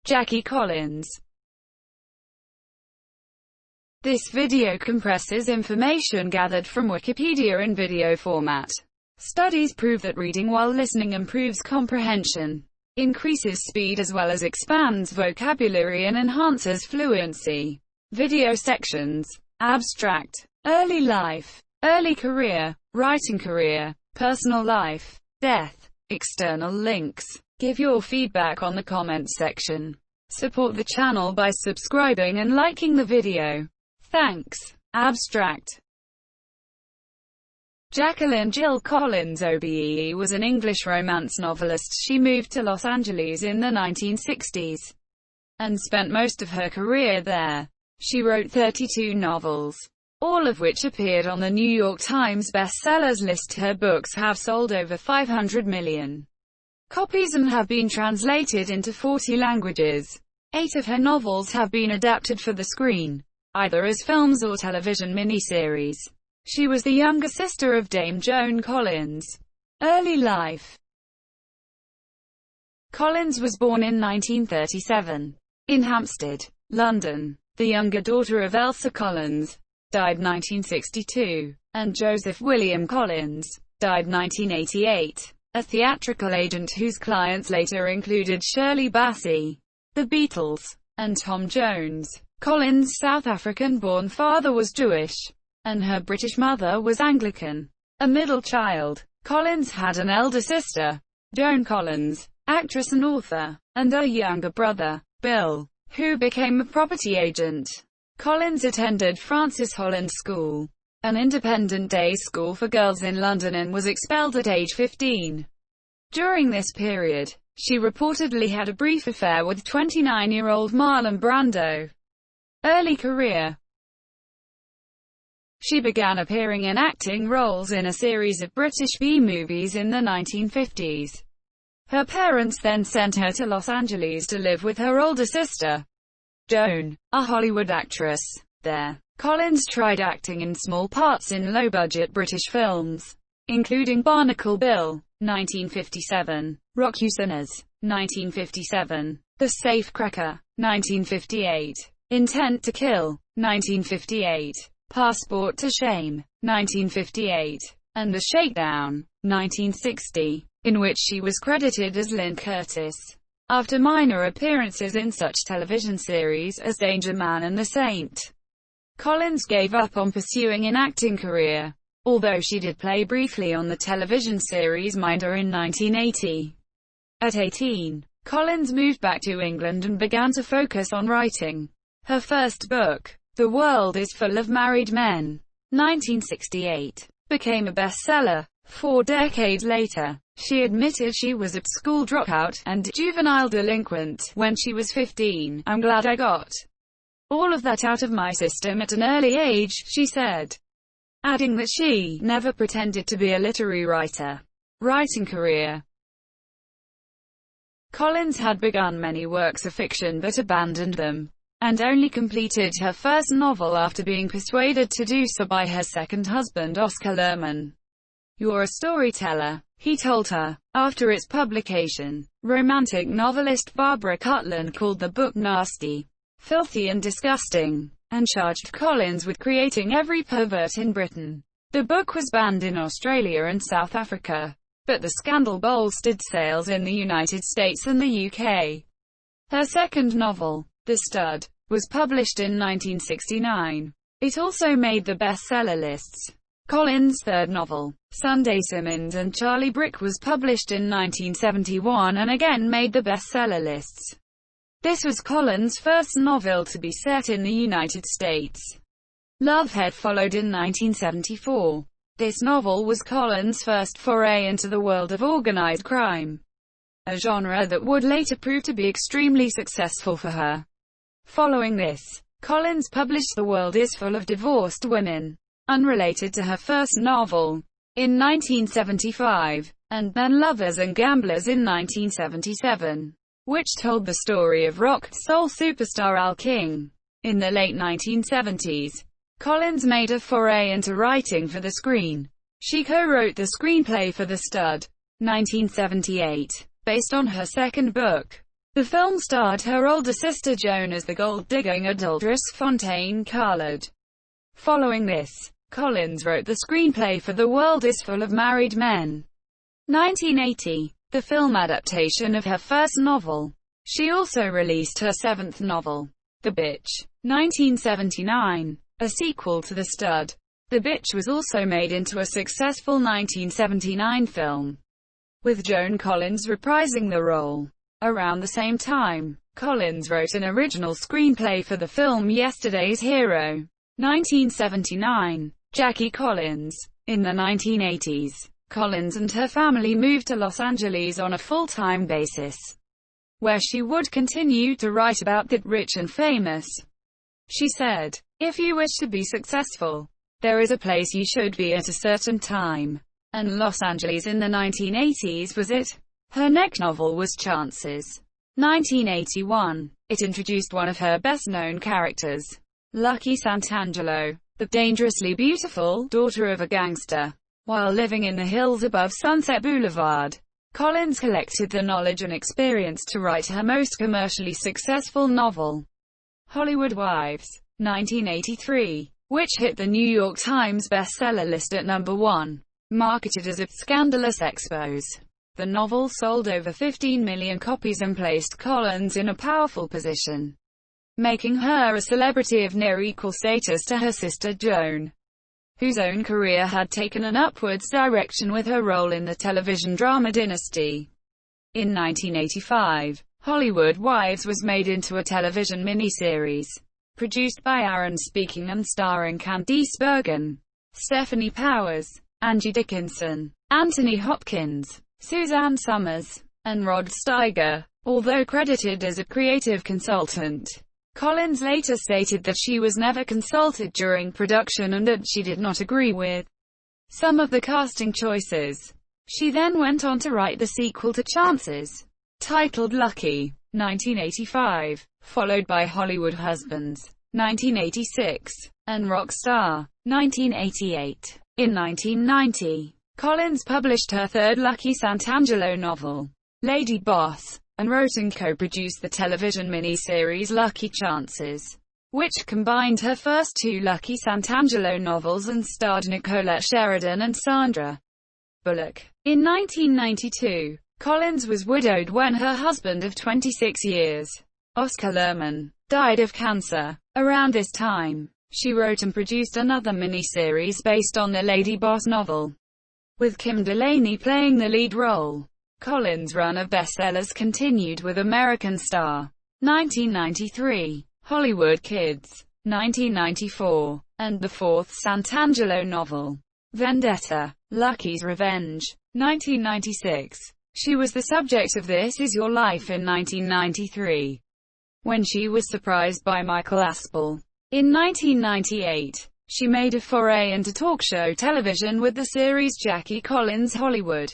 Jackie Collins. This video compresses information gathered from Wikipedia in video format. Studies prove that reading while listening improves comprehension, increases speed as well as expands vocabulary and enhances fluency. Video sections. Abstract. Early life. Early career. Writing career. Personal life. Death. External links. Give your feedback on the comments section. Support the channel by subscribing and liking the video. Thanks. Abstract. Jacqueline Jill Collins OBE was an English romance novelist. She moved to Los Angeles in the 1960s and spent most of her career there. She wrote 32 novels, all of which appeared on the New York Times bestsellers list. Her books have sold over 500 million copies and have been translated into 40 languages. 8 of her novels have been adapted for the screen, either as films or television miniseries. She was the younger sister of Dame Joan Collins. Early life. Collins was born in 1937 in Hampstead, London, the younger daughter of Elsa Collins, died 1962, and Joseph William Collins, died 1988, a theatrical agent whose clients later included Shirley Bassey, the Beatles, and Tom Jones. Collins' South African-born father was Jewish, and her British mother was Anglican. A middle child, Collins had an elder sister, Joan Collins, actress and author, and a younger brother, Bill, who became a property agent. Collins attended Francis Holland School, an independent day school for girls in London, and was expelled at age 15. During this period, she reportedly had a brief affair with 29-year-old Marlon Brando. Early career. She began appearing in acting roles in a series of British B-movies in the 1950s. Her parents then sent her to Los Angeles to live with her older sister, Joan, a Hollywood actress. There, Collins tried acting in small parts in low-budget British films, including Barnacle Bill, 1957, Rock You Sinners, 1957, The Safecracker, 1958, Intent to Kill, 1958, Passport to Shame, 1958, and The Shakedown, 1960, in which she was credited as Lynn Curtis. After minor appearances in such television series as Danger Man and The Saint, Collins gave up on pursuing an acting career, although she did play briefly on the television series Minder in 1980. At 18, Collins moved back to England and began to focus on writing. Her first book, The World is Full of Married Men, 1968, became a bestseller. 4 decades later, she admitted she was a school dropout and juvenile delinquent when she was 15. "I'm glad I got all of that out of my system at an early age," she said, adding that she never pretended to be a literary writer. Writing career. Collins had begun many works of fiction but abandoned them, and only completed her first novel after being persuaded to do so by her second husband Oscar Lerman. "You're a storyteller," he told her. After its publication, romantic novelist Barbara Cutland called the book nasty, filthy and disgusting, and charged Collins with creating every pervert in Britain. The book was banned in Australia and South Africa, but the scandal bolstered sales in the United States and the UK. Her second novel, The Stud, was published in 1969. It also made the bestseller lists. Collins' third novel, Sunday Simmons and Charlie Brick, was published in 1971 and again made the bestseller lists. This was Collins' first novel to be set in the United States. Lovehead followed in 1974. This novel was Collins' first foray into the world of organized crime, a genre that would later prove to be extremely successful for her. Following this, Collins published The World is Full of Divorced Women, unrelated to her first novel, in 1975, and then Lovers and Gamblers in 1977, which told the story of rock soul superstar Al King. In the late 1970s, Collins made a foray into writing for the screen. She co-wrote the screenplay for The Stud, 1978, based on her second book, The film starred her older sister Joan as the gold-digging adulteress Fontaine Carlard. Following this, Collins wrote the screenplay for The World Is Full of Married Men, 1980, the film adaptation of her first novel. She also released her seventh novel, The Bitch, 1979, a sequel to The Stud. The Bitch was also made into a successful 1979 film, with Joan Collins reprising the role. Around the same time, Collins wrote an original screenplay for the film Yesterday's Hero, 1979. Jackie Collins. In the 1980s, Collins and her family moved to Los Angeles on a full-time basis, where she would continue to write about the rich and famous. She said, "If you wish to be successful, there is a place you should be at a certain time. And Los Angeles in the 1980s was it." Her next novel was Chances, 1981. It introduced one of her best-known characters, Lucky Santangelo, the dangerously beautiful daughter of a gangster. While living in the hills above Sunset Boulevard, Collins collected the knowledge and experience to write her most commercially successful novel, Hollywood Wives, 1983, which hit the New York Times bestseller list at number 1. Marketed as a scandalous expose, the novel sold over 15 million copies and placed Collins in a powerful position, making her a celebrity of near equal status to her sister Joan, whose own career had taken an upwards direction with her role in the television drama Dynasty. In 1985, Hollywood Wives was made into a television miniseries, produced by Aaron Spelling and starring Candice Bergen, Stephanie Powers, Angie Dickinson, Anthony Hopkins, Suzanne Summers, and Rod Steiger. Although credited as a creative consultant, Collins later stated that she was never consulted during production and that she did not agree with some of the casting choices. She then went on to write the sequel to Chances, titled Lucky, 1985, followed by Hollywood Husbands, 1986, and Rockstar, 1988. In 1990, Collins published her third Lucky Santangelo novel, Lady Boss, and wrote and co-produced the television miniseries Lucky Chances, which combined her first two Lucky Santangelo novels and starred Nicolette Sheridan and Sandra Bullock. In 1992, Collins was widowed when her husband of 26 years, Oscar Lerman, died of cancer. Around this time, she wrote and produced another miniseries based on the Lady Boss novel, with Kim Delaney playing the lead role. Collins' run of bestsellers continued with American Star, 1993, Hollywood Kids, 1994, and the fourth Santangelo novel, Vendetta, Lucky's Revenge, 1996. She was the subject of This Is Your Life in 1993, when she was surprised by Michael Aspel. In 1998, she made a foray into talk show television with the series Jackie Collins Hollywood,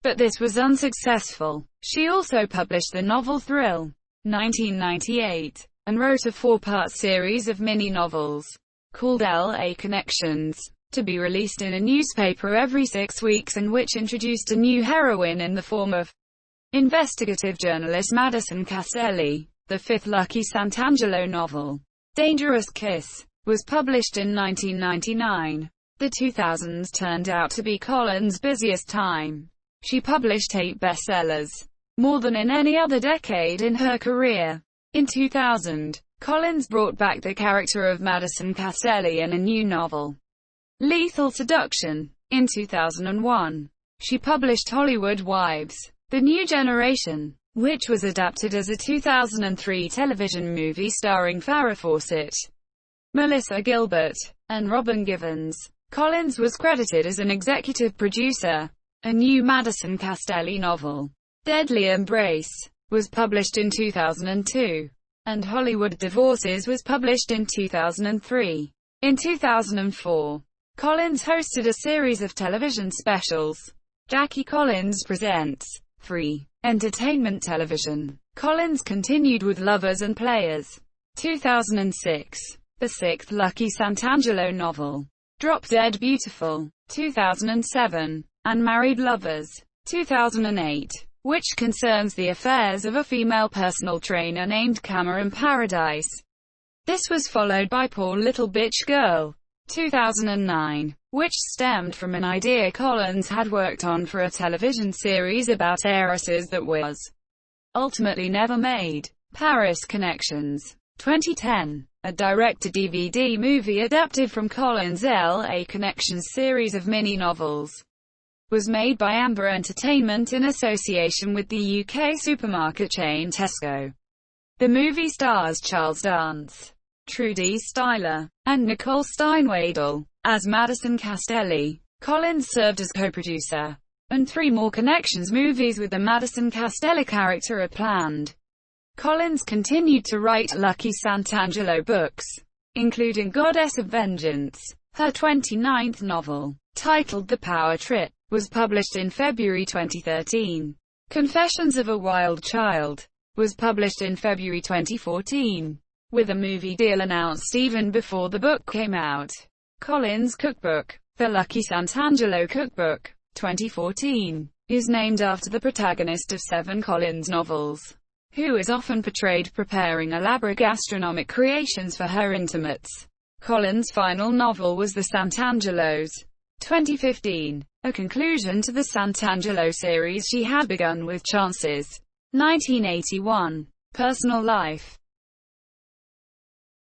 but this was unsuccessful. She also published the novel Thrill, 1998, and wrote a 4-part series of mini-novels, called L.A. Connections, to be released in a newspaper every 6 weeks and which introduced a new heroine in the form of investigative journalist Madison Castelli. The fifth Lucky Santangelo novel, Dangerous Kiss, was published in 1999. The 2000s turned out to be Collins' busiest time. She published 8 bestsellers, more than in any other decade in her career. In 2000, Collins brought back the character of Madison Castelli in a new novel, Lethal Seduction. In 2001, she published Hollywood Wives, The New Generation, which was adapted as a 2003 television movie starring Farrah Fawcett, Melissa Gilbert, and Robin Givens. Collins was credited as an executive producer. A new Madison Castelli novel, Deadly Embrace, was published in 2002, and Hollywood Divorces was published in 2003. In 2004, Collins hosted a series of television specials, Jackie Collins Presents, free entertainment television. Collins continued with Lovers and Players, 2006, the sixth Lucky Santangelo novel, Drop Dead Beautiful, 2007, and Married Lovers, 2008, which concerns the affairs of a female personal trainer named Cameron Paradise. This was followed by Poor Little Bitch Girl, 2009, which stemmed from an idea Collins had worked on for a television series about heiresses that was ultimately never made. Paris Connections, 2010, a direct-to-DVD movie adapted from Collins' L.A. Connections series of mini-novels, was made by Amber Entertainment in association with the UK supermarket chain Tesco. The movie stars Charles Dance, Trudy Styler, and Nicole Steinwadel as Madison Castelli. Collins served as co-producer, and 3 more Connections movies with the Madison Castelli character are planned. Collins continued to write Lucky Santangelo books, including Goddess of Vengeance. Her 29th novel, titled The Power Trip, was published in February 2013. Confessions of a Wild Child was published in February 2014, with a movie deal announced even before the book came out. Collins' cookbook, The Lucky Santangelo Cookbook, 2014, is named after the protagonist of 7 Collins novels, who is often portrayed preparing elaborate gastronomic creations for her intimates. Collins' final novel was The Santangelos, 2015, a conclusion to the Santangelo series she had begun with Chances, 1981. Personal life.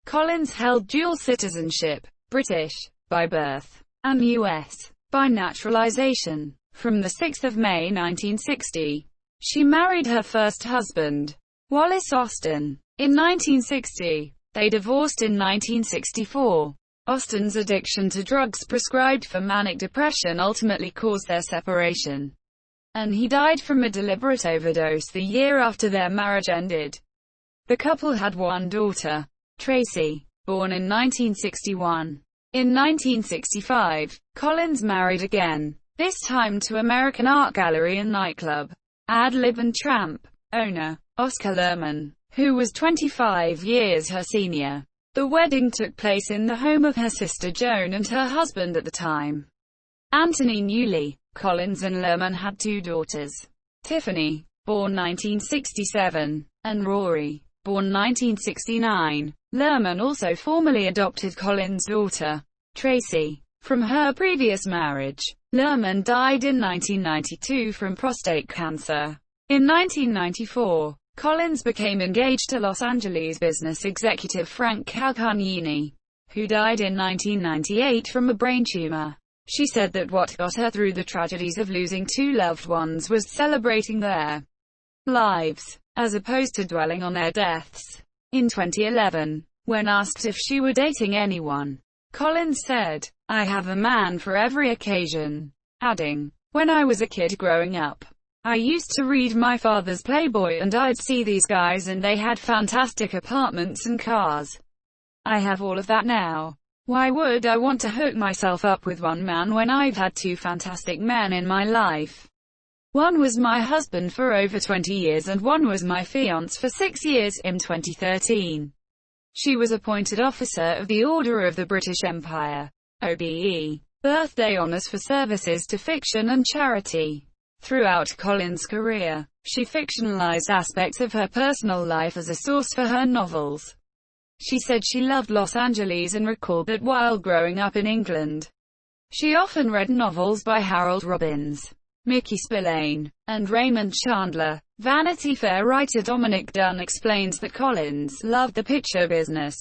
Collins held dual citizenship, British, by birth, and U.S., by naturalization. From the 6th of May 1960, she married her first husband, Wallace Austin. In 1960, they divorced in 1964. Austin's addiction to drugs prescribed for manic depression ultimately caused their separation, and he died from a deliberate overdose the year after their marriage ended. The couple had 1 daughter, Tracy, born in 1961. In 1965, Collins married again, this time to American art gallery and nightclub, Ad Lib and Tramp owner, Oscar Lerman, who was 25 years her senior. The wedding took place in the home of her sister Joan and her husband at the time, Anthony Newley. Collins and Lerman had 2 daughters, Tiffany, born 1967, and Rory, born 1969. Lerman also formally adopted Collins' daughter, Tracy, from her previous marriage. Lerman died in 1992 from prostate cancer. In 1994, Collins became engaged to Los Angeles business executive Frank Calcagnini, who died in 1998 from a brain tumor. She said that what got her through the tragedies of losing 2 loved ones was celebrating their lives, as opposed to dwelling on their deaths. In 2011, when asked if she were dating anyone, Collins said, "I have a man for every occasion," adding, "When I was a kid growing up, I used to read my father's Playboy and I'd see these guys and they had fantastic apartments and cars. I have all of that now. Why would I want to hook myself up with one man when I've had 2 fantastic men in my life? One was my husband for over 20 years and one was my fiancé for 6 years." In 2013, she was appointed Officer of the Order of the British Empire, OBE, birthday honours for services to fiction and charity. Throughout Collins' career, she fictionalized aspects of her personal life as a source for her novels. She said she loved Los Angeles and recalled that while growing up in England, she often read novels by Harold Robbins, Mickey Spillane, and Raymond Chandler. Vanity Fair writer Dominic Dunn explains that Collins loved the picture business,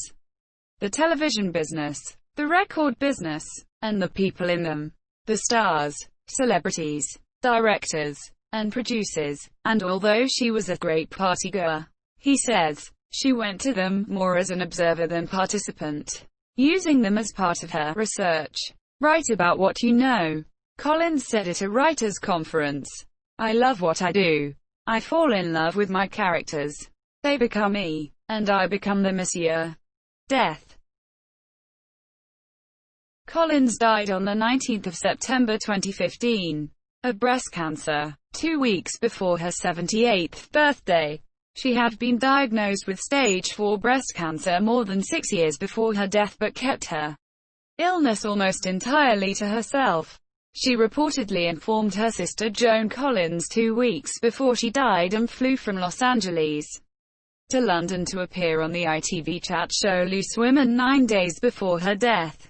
the television business, the record business, and the people in them, the stars, celebrities, directors, and producers, and although she was a great partygoer, he says, she went to them more as an observer than participant, using them as part of her research. Write about what you know. Collins said at a writers' conference, "I love what I do. I fall in love with my characters. They become me, and I become the Monsieur." Death. Collins died on the 19th of September 2015. Of breast cancer, 2 weeks before her 78th birthday. She had been diagnosed with stage 4 breast cancer more than 6 years before her death but kept her illness almost entirely to herself. She reportedly informed her sister Joan Collins 2 weeks before she died and flew from Los Angeles to London to appear on the ITV chat show Loose Women 9 days before her death.